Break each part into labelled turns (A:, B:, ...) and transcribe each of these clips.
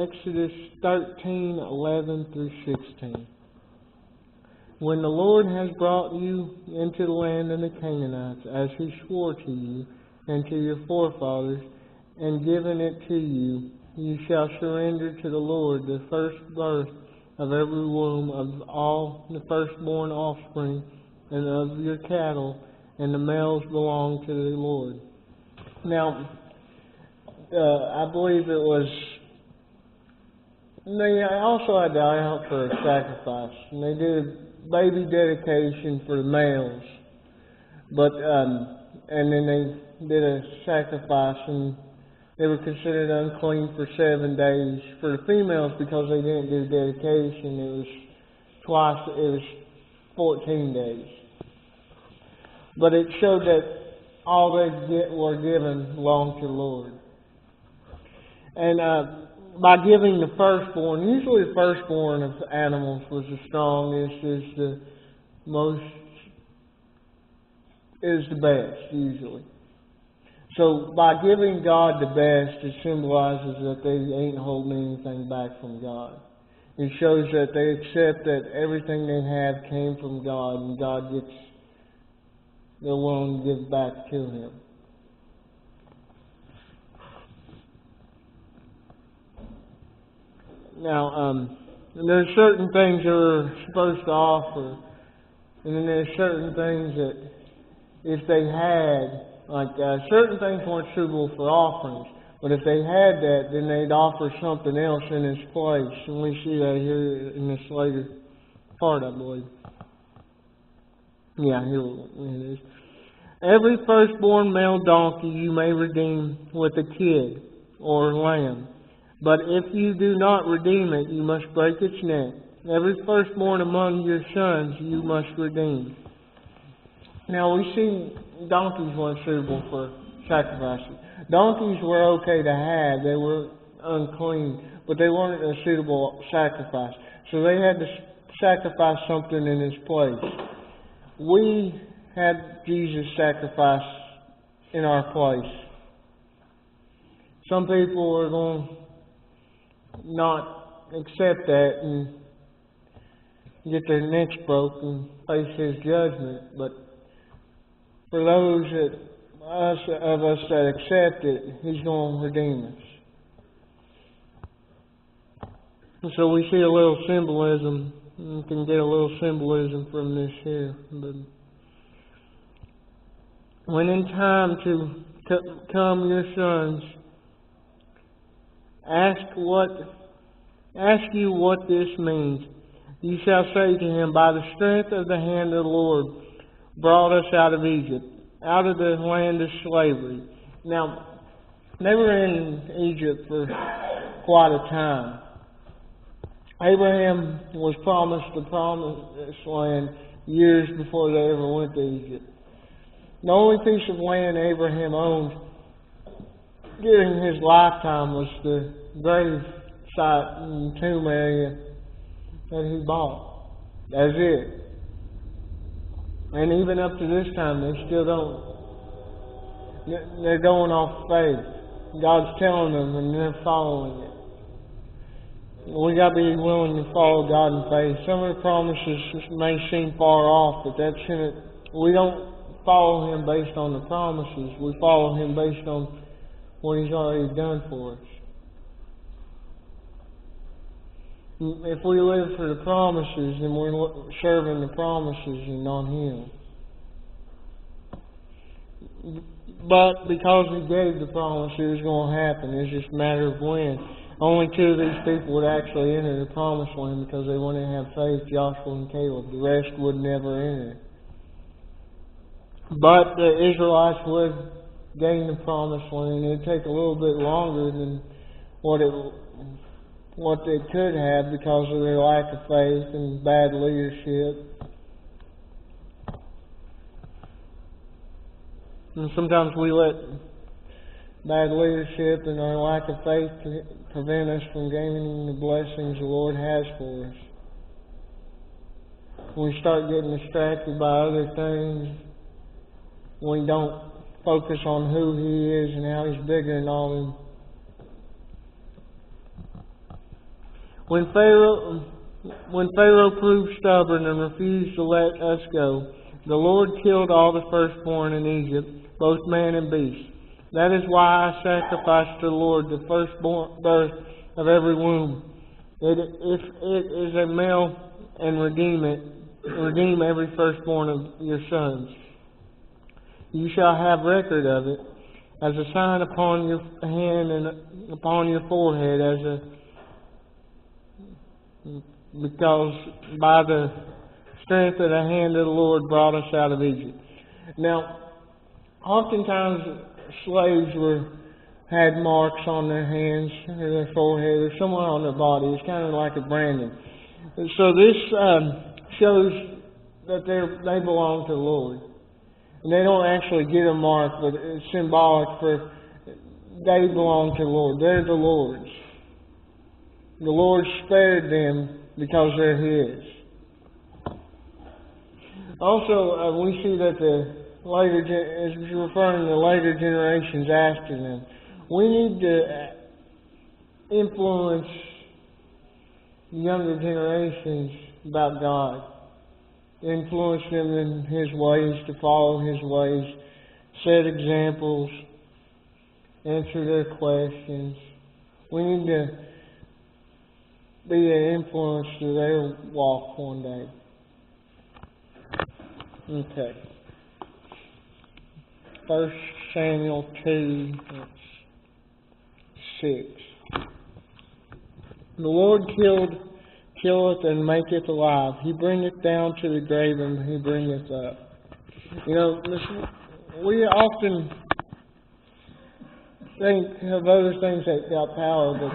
A: Exodus 13:11 through 16. When the Lord has brought you into the land of the Canaanites, as He swore to you and to your forefathers, and given it to you, you shall surrender to the Lord the first birth of every womb of all the firstborn offspring and of your cattle, and the males belong to the Lord. Now, I believe it was, they also had to out for a sacrifice, and they did a baby dedication for the males, but and then they did a sacrifice, and they were considered unclean for 7 days. For the females, because they didn't do dedication, it was 14 days. But it showed that all they were given belonged to the Lord. And by giving the firstborn, usually the firstborn of animals was the strongest, is the best, usually. So by giving God the best, it symbolizes that they ain't holding anything back from God. It shows that they accept that everything they have came from God, and God they're willing to give back to Him. Now, there's certain things that we're supposed to offer, and then there's certain things that if they had, certain things weren't suitable for offerings, but if they had that, then they'd offer something else in its place. And we see that here in this later part, I believe. Yeah, here it is. Every firstborn male donkey you may redeem with a kid or lamb. But if you do not redeem it, you must break its neck. Every firstborn among your sons you must redeem. Now we see donkeys weren't suitable for sacrificing. Donkeys were okay to have, they were unclean, but they weren't a suitable sacrifice. So they had to sacrifice something in its place. We had Jesus sacrifice in our place. Some people are going to not accept that and get their necks broke and face His judgment, but for those of us that accept it, He's going to redeem us. And so we see a little symbolism. We can get a little symbolism from this here. But when in time to come your sons ask you what this means, you shall say to him, by the strength of the hand of the Lord brought us out of Egypt, out of the land of slavery. Now, they were in Egypt for quite a time. Abraham was promised the promised land years before they ever went to Egypt. The only piece of land Abraham owned during his lifetime was the grave site and tomb area that he bought. That's it. And even up to this time, they still don't. They're going off faith. God's telling them and they're following it. We got to be willing to follow God in faith. Some of the promises may seem far off, but that's in it. We don't follow Him based on the promises. We follow Him based on what He's already done for us. If we live for the promises, then we're serving the promises and not Him. But because He gave the promise, it was going to happen. It's just a matter of when. Only 2 of these people would actually enter the promised land because they wouldn't have faith, Joshua and Caleb. The rest would never enter. But the Israelites would gain the promised land. It'd take a little bit longer than what they could have because of their lack of faith and bad leadership. And sometimes we let bad leadership and our lack of faith prevent us from gaining the blessings the Lord has for us. We start getting distracted by other things. We don't focus on who He is and how He's bigger than all them. When Pharaoh proved stubborn and refused to let us go, the Lord killed all the firstborn in Egypt, both man and beast. That is why I sacrifice to the Lord the firstborn birth of every womb. If it is a male, and redeem every firstborn of your sons. You shall have record of it as a sign upon your hand and upon your forehead, because by the strength of the hand of the Lord brought us out of Egypt. Now, oftentimes slaves had marks on their hands or their forehead or somewhere on their body. It's kind of like a branding. And so this shows that they belong to the Lord. And they don't actually get a mark, but it's symbolic for they belong to the Lord. They're the Lord's. The Lord spared them because they're His. Also, we see that as referring to the later generations after them, we need to influence younger generations about God. Influence them in His ways, to follow His ways, set examples, answer their questions. We need to be an influence to their walk one day. Okay. 1 Samuel 2:6. The Lord killeth and maketh alive. He bringeth down to the grave and He bringeth up. You know, we often think of other things that got power, but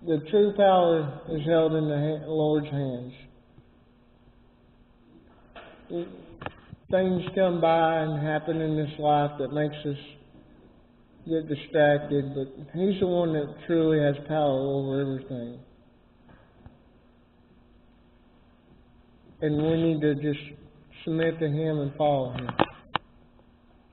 A: the true power is held in the Lord's hands. Things come by and happen in this life that makes us get distracted, but He's the one that truly has power over everything. And we need to just submit to Him and follow Him.